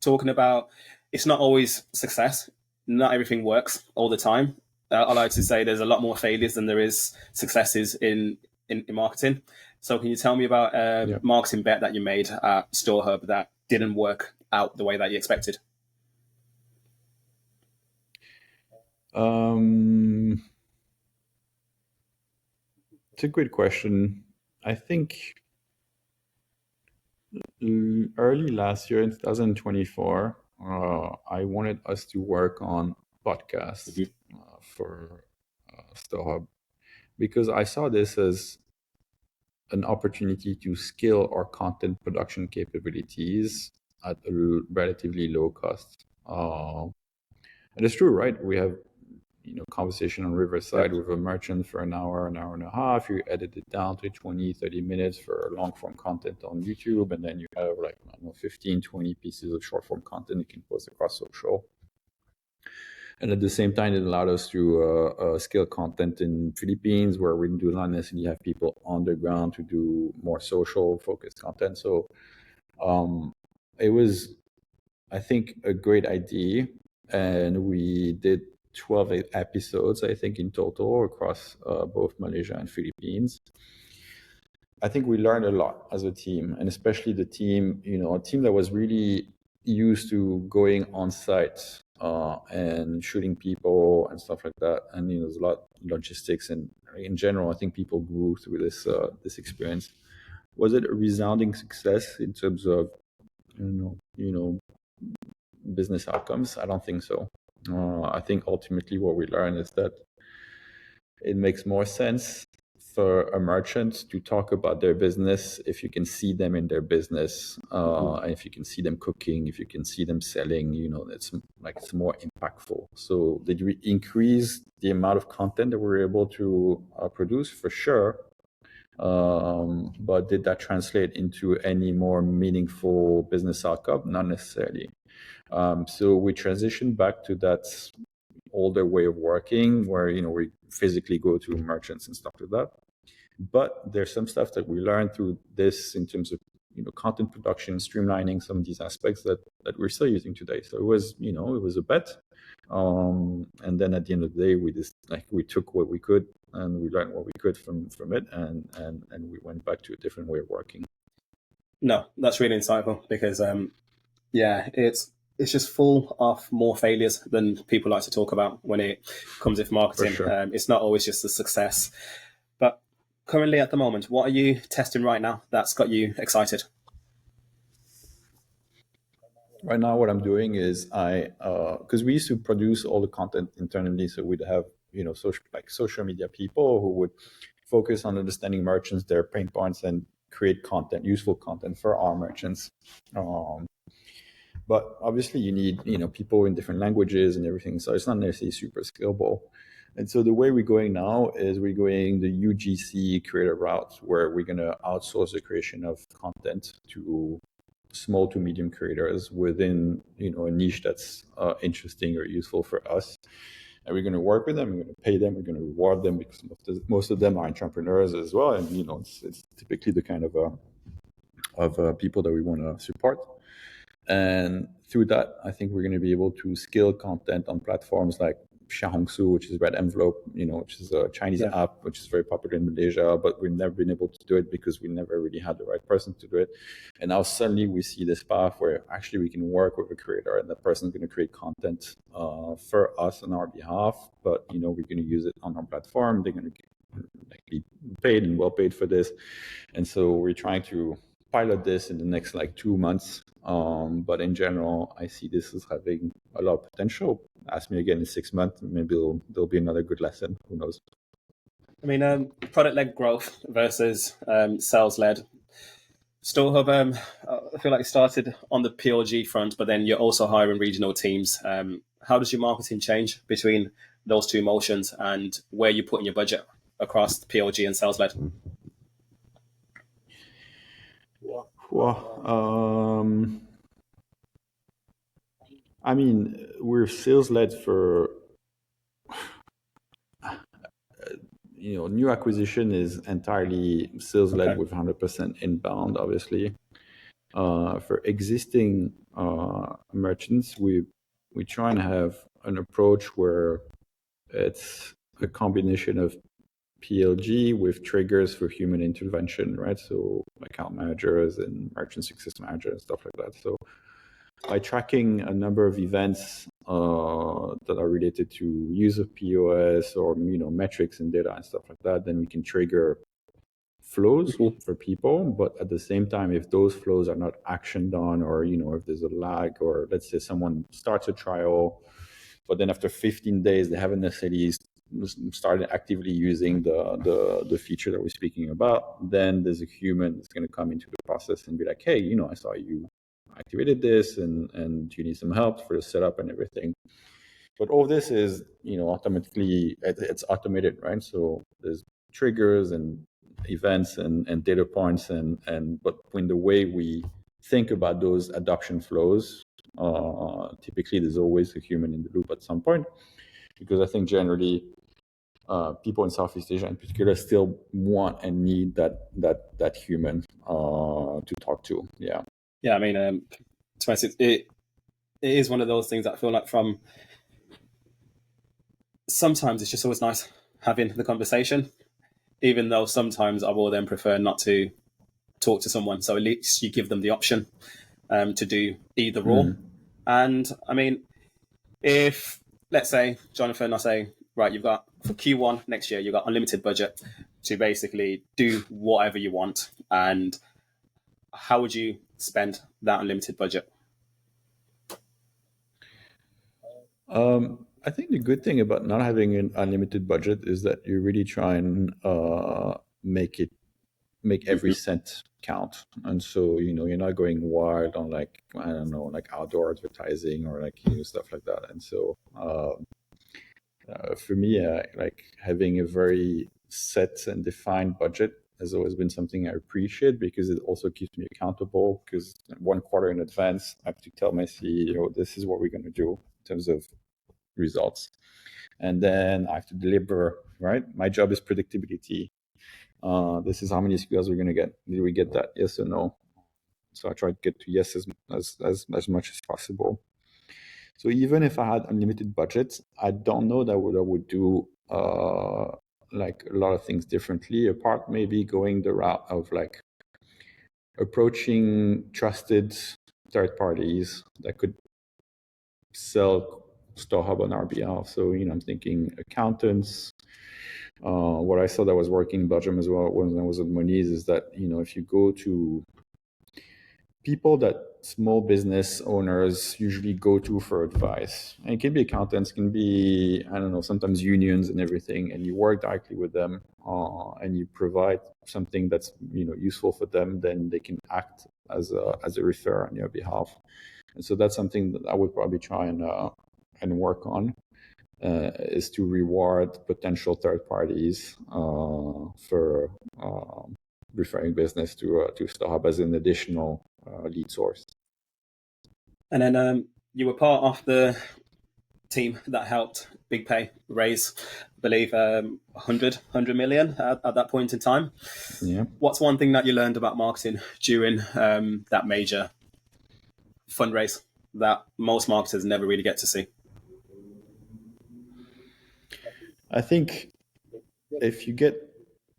talking about, it's not always success. Not everything works all the time. I like to say there's a lot more failures than there is successes in marketing. So can you tell me about a marketing bet that you made at StoreHub that didn't work out the way that you expected? It's a good question. I think early last year in 2024, I wanted us to work on podcasts for StoreHub, because I saw this as an opportunity to scale our content production capabilities at a relatively low cost. And it's true, right? We have conversation on Riverside with a merchant for an hour and a half. You edit it down to 20, 30 minutes for long form content on YouTube. And then you have 15, 20 pieces of short form content you can post across social. And at the same time, it allowed us to scale content in Philippines, where we do not necessarily have people on the ground to do more social focused content. So it was, I think, a great idea. And we did 12 episodes, I think, in total across both Malaysia and Philippines. I think we learned a lot as a team, and especially the team, a team that was really used to going on site and shooting people and stuff like that. And there's a lot of logistics, and in general, I think people grew through this experience. Was it a resounding success in terms of business outcomes? I don't think so. I think ultimately what we learn is that it makes more sense for a merchant to talk about their business if you can see them in their business, and if you can see them cooking, if you can see them selling, it's more impactful. So did we increase the amount of content that we're able to produce? For sure. But did that translate into any more meaningful business outcome? Not necessarily. So we transitioned back to that older way of working, where we physically go to merchants and stuff like that. But there's some stuff that we learned through this in terms of content production, streamlining some of these aspects that we're still using today. So it was it was a bet, and then at the end of the day, we took what we could and we learned what we could from it, and we went back to a different way of working. No, that's really insightful, because it's it's just full of more failures than people like to talk about when it comes with marketing. For sure. It's not always just a success. But currently at the moment, what are you testing right now that's got you excited? Right now, what I'm doing is because we used to produce all the content internally, so we'd have social media people who would focus on understanding merchants, their pain points, and create content, useful content for our merchants. But obviously, you need people in different languages and everything, so it's not necessarily super scalable. And so the way we're going now is we're going the UGC creator route, where we're going to outsource the creation of content to small to medium creators within a niche that's interesting or useful for us. And we're going to work with them, we're going to pay them, we're going to reward them, because most of them are entrepreneurs as well, and it's typically the kind of people that we want to support. And through that, I think we're going to be able to scale content on platforms like Xiaohongshu, which is Red Envelope, which is a Chinese app, which is very popular in Malaysia, but we've never been able to do it because we never really had the right person to do it. And now suddenly we see this path where actually we can work with a creator, and that person's going to create content for us on our behalf, but we're going to use it on our platform. They're going to get likely paid and well paid for this. And so we're trying to pilot this in the next 2 months. But in general, I see this as having a lot of potential. Ask me again in 6 months, maybe there'll be another good lesson. Who knows? I mean, product-led growth versus sales-led. StoreHub, I feel like it started on the PLG front, but then you're also hiring regional teams. How does your marketing change between those two motions, and where you're putting your budget across PLG and sales-led? Well, I mean, we're sales-led for new acquisition is entirely sales-led with 100% inbound, obviously. For existing merchants, we try and have an approach where it's a combination of PLG with triggers for human intervention, right? So account managers and merchant success managers and stuff like that. So by tracking a number of events that are related to use of POS or metrics and data and stuff like that, then we can trigger flows for people. But at the same time, if those flows are not actioned on, or if there's a lag, or let's say someone starts a trial, but then after 15 days they haven't necessarily started actively using the feature that we're speaking about, then there's a human that's going to come into the process and be like, hey, I saw you activated this, and you need some help for the setup and everything. But all this is automatically, it's automated, right? So there's triggers and events and data points, but when the way we think about those adoption flows, typically there's always a human in the loop at some point, because I think generally people in Southeast Asia in particular still want and need that human to talk to. Yeah, I mean, it is one of those things that I feel like sometimes it's just always nice having the conversation, even though sometimes I will then prefer not to talk to someone. So at least you give them the option to do either or. And I mean, if, let's say, Jonathan, I say, right, you've got for Q1 next year, you've got unlimited budget to basically do whatever you want. And how would you spend that unlimited budget? I think the good thing about not having an unlimited budget is that you really try and make every cent count. And so you're not going wild on outdoor advertising or stuff like that. And so for me, having a very set and defined budget has always been something I appreciate, because it also keeps me accountable, because 1 quarter in advance I have to tell my CEO this is what we're going to do in terms of results, and then I have to deliver, right? My job is predictability. This is how many SQLs we're going to get. Did we get that? Yes or no? So I try to get to yes as much as possible. So even if I had unlimited budget, I don't know that I would do a lot of things differently, apart maybe going the route of approaching trusted third parties that could sell StoreHub on our behalf. So, I'm thinking accountants. What I saw that was working in Belgium as well when I was at Moniz is that, if you go to people that small business owners usually go to for advice, and it can be accountants, can be, I don't know, sometimes unions and everything, and you work directly with them and you provide something that's useful for them, then they can act as a referrer on your behalf. And so that's something that I would probably try and work on, is to reward potential third parties for referring business to StoreHub as an additional lead source. And then you were part of the team that helped Big Pay raise, I believe, 100 million at that point in time. Yeah. What's one thing that you learned about marketing during that major fundraise that most marketers never really get to see? I think if you get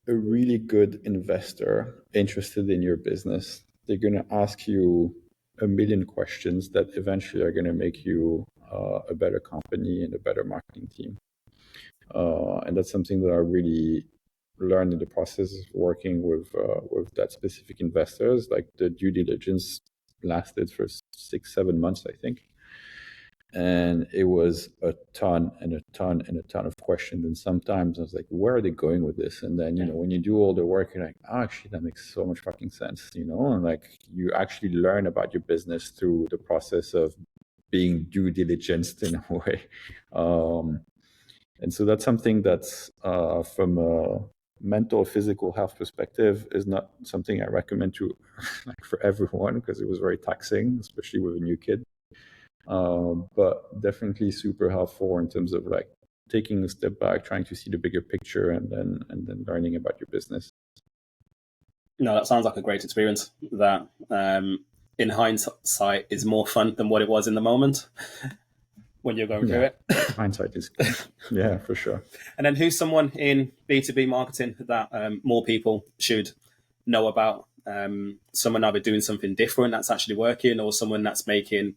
a really good investor interested in your business, they're going to ask you a million questions that eventually are going to make you a better company and a better marketing team. And that's something that I really learned in the process of working with that specific investors. Like, the due diligence lasted for 6-7 months, I think. And it was a ton of questions. And sometimes I was like, where are they going with this? And then, when you do all the work, you're like, oh, actually, that makes so much fucking sense, and like, you actually learn about your business through the process of being due diligenced in a way. And so that's something that's from a mental, physical health perspective is not something I recommend to like for everyone, because it was very taxing, especially with a new kid. But definitely super helpful in terms of like taking a step back, trying to see the bigger picture, and then learning about your business. No, that sounds like a great experience that in hindsight is more fun than what it was in the moment when you're going through it. Hindsight is good. Yeah, for sure. And then who's someone in B2B marketing that more people should know about? Someone either doing something different that's actually working, or someone that's making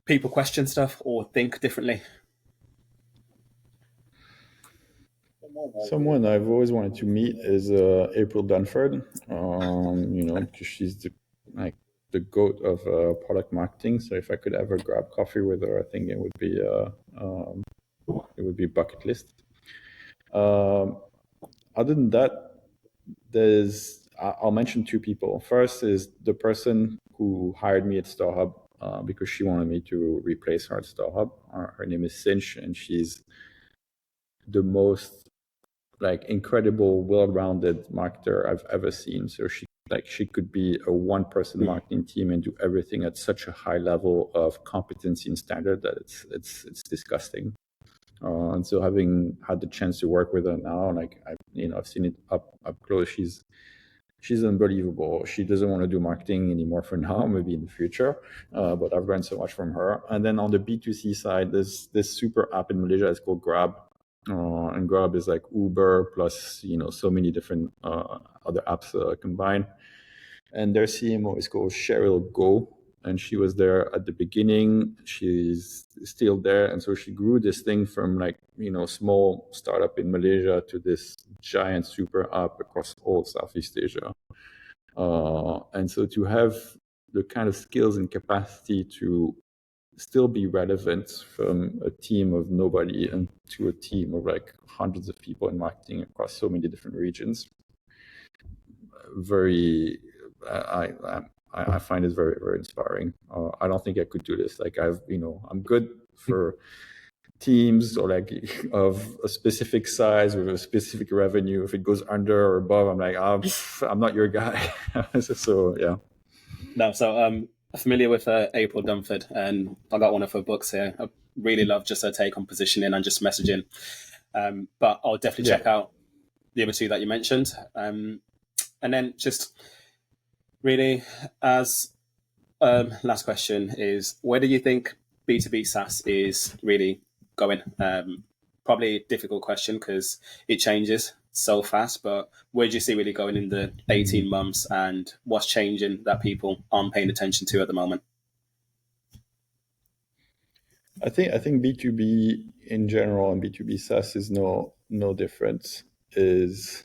people question stuff or think differently? Someone I've always wanted to meet is April Dunford, because she's the goat of product marketing. So if I could ever grab coffee with her, I think it would be bucket list. Other than that, I'll mention two people. First is the person who hired me at StoreHub because she wanted me to replace her at StoreHub. Her name is Cinch, and she's the most incredible, well-rounded marketer I've ever seen. So she could be a one-person marketing team and do everything at such a high level of competency and standard that it's disgusting. And so, having had the chance to work with her now, I've seen it up close. She's unbelievable. She doesn't want to do marketing anymore for now, maybe in the future. But I've learned so much from her. And then on the B2C side, there's this super app in Malaysia. It's called Grab. And Grab is like Uber plus, so many different other apps combined. And their CMO is called Cheryl Go. And she was there at the beginning. She's still there. And so she grew this thing from small startup in Malaysia to this giant super app across all Southeast Asia. And so to have the kind of skills and capacity to still be relevant from a team of nobody and to a team of hundreds of people in marketing across so many different regions, I find it very, very inspiring. I don't think I could do this. I'm good for teams or of a specific size with a specific revenue. If it goes under or above, I'm not your guy. So yeah. No, so I'm familiar with April Dunford, and I got one of her books here. I really love just her take on positioning and just messaging. But I'll definitely check out the other two that you mentioned. And then just really, as last question is, where do you think B2B SaaS is really going? Probably a difficult question because it changes so fast, but where do you see really going in the 18 months, and what's changing that people aren't paying attention to at the moment? I think B2B in general and B2B SaaS is no different, is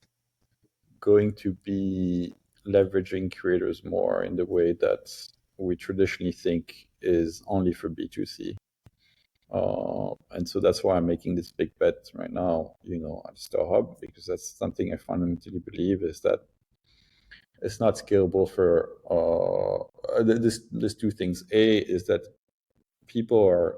going to be leveraging creators more in the way that we traditionally think is only for B2C. And so that's why I'm making this big bet right now, at StoreHub, because that's something I fundamentally believe is that it's not scalable for there's two things. A is that people are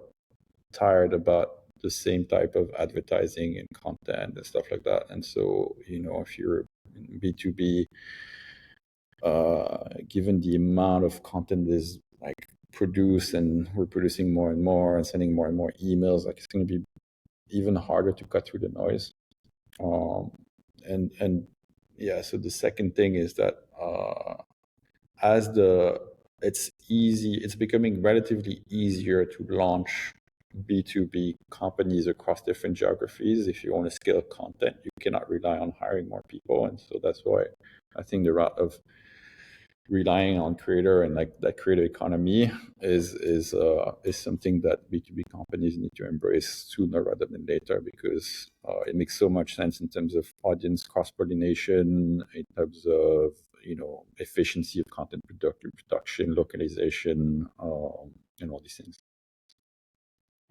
tired about the same type of advertising and content and stuff like that. And so, if you're in B2B, given the amount of content is like produced, and we're producing more and more and sending more and more emails, like it's going to be even harder to cut through the noise. And yeah, so the second thing is that it's becoming relatively easier to launch B2B companies across different geographies. If you want to scale content, you cannot rely on hiring more people. And so that's why I think the route of relying on creator and like that creator economy is something that B2B companies need to embrace sooner rather than later, because it makes so much sense in terms of audience cross-pollination, in terms of efficiency of content production, localization, and all these things.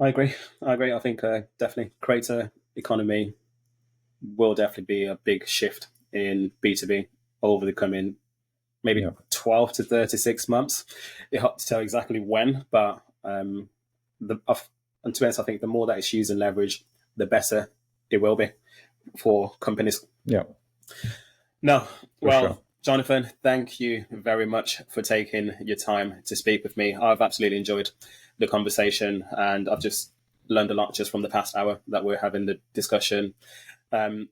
I agree. I think definitely creator economy will definitely be a big shift in B2B over the coming maybe 12 to 36 months. It's hard to tell exactly when, but and to be honest, I think the more that it's used and leveraged, the better it will be for companies. Yeah. No, well, sure. Jonathan, thank you very much for taking your time to speak with me. I've absolutely enjoyed the conversation, and I've just learned a lot just from the past hour that we're having the discussion.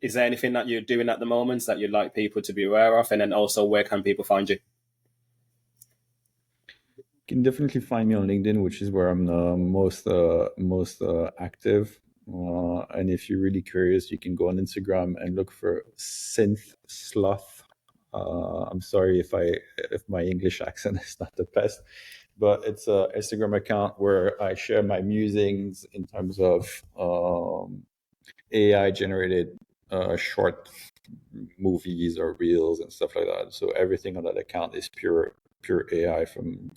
Is there anything that you're doing at the moment that you'd like people to be aware of? And then also, where can people find you? You can definitely find me on LinkedIn, which is where I'm the most active. And if you're really curious, you can go on Instagram and look for Synth Sloth. I'm sorry if my English accent is not the best, but it's an Instagram account where I share my musings in terms of AI generated short movies or reels and stuff like that. So everything on that account is pure AI, from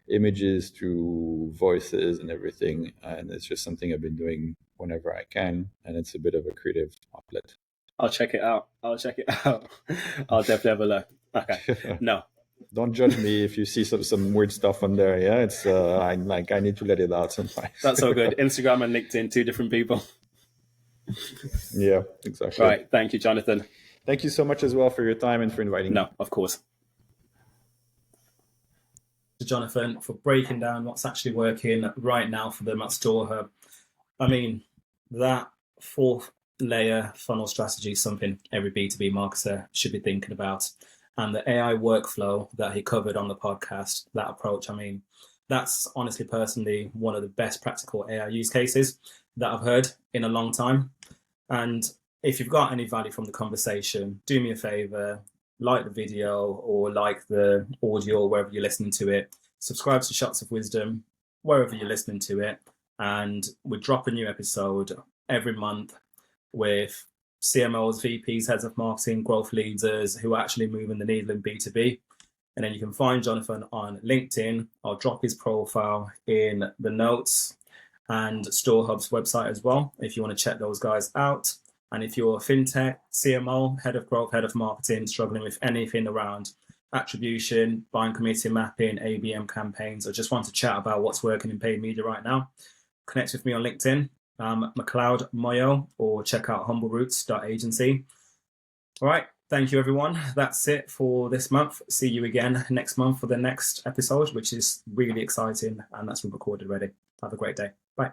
images to voices and everything. And it's just something I've been doing whenever I can, and it's a bit of a creative outlet. I'll check it out. I'll definitely have a look. Okay. No. Don't judge me if you see some weird stuff on there. Yeah, it's I need to let it out sometimes. That's all good. Instagram and LinkedIn, two different people. Yeah, exactly. Right. Thank you, Jonathan. Thank you so much as well for your time and for inviting me. No, of course. To Jonathan for breaking down what's actually working right now for them at StoreHub. I mean, that fourth layer funnel strategy is something every B2B marketer should be thinking about. And the AI workflow that he covered on the podcast, that approach, I mean, that's honestly, personally, one of the best practical AI use cases that I've heard in a long time. And if you've got any value from the conversation, do me a favor, like the video or like the audio wherever you're listening to it. Subscribe to Shots of Wisdom wherever you're listening to it. And we drop a new episode every month with CMOs, VPs, heads of marketing, growth leaders who are actually moving the needle in B2B. And then you can find Jonathan on LinkedIn. I'll drop his profile in the notes, and StoreHub's website as well, if you want to check those guys out. And if you're a fintech, CMO, head of growth, head of marketing, struggling with anything around attribution, buying committee mapping, ABM campaigns, or just want to chat about what's working in paid media right now, connect with me on LinkedIn, McLeod Moyo, or check out humbleroots.agency. All right. Thank you, everyone. That's it for this month. See you again next month for the next episode, which is really exciting, and that's been recorded already. Have a great day. Bye.